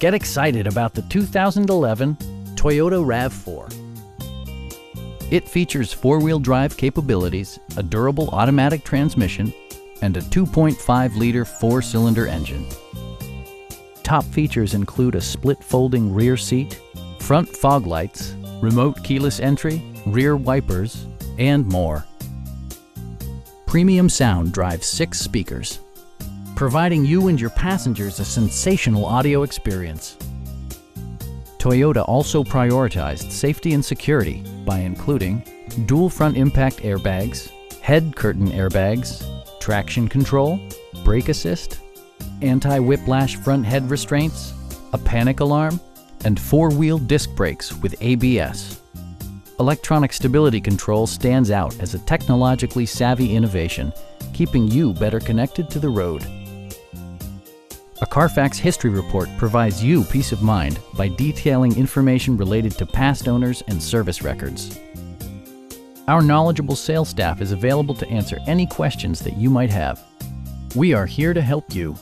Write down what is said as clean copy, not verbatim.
Get excited about the 2011 Toyota RAV4. It features four-wheel drive capabilities, a durable automatic transmission, and a 2.5-liter four-cylinder engine. Top features include a split folding rear seat, front fog lights, remote keyless entry, rear wipers, and more. Premium sound drives 6 speakers, providing you and your passengers a sensational audio experience. Toyota also prioritized safety and security by including dual front impact airbags, head curtain airbags, traction control, brake assist, anti-whiplash front head restraints, a panic alarm, and 4-wheel disc brakes with ABS. Electronic stability control stands out as a technologically savvy innovation, keeping you better connected to the road. A Carfax history report provides you peace of mind by detailing information related to past owners and service records. Our knowledgeable sales staff is available to answer any questions that you might have. We are here to help you.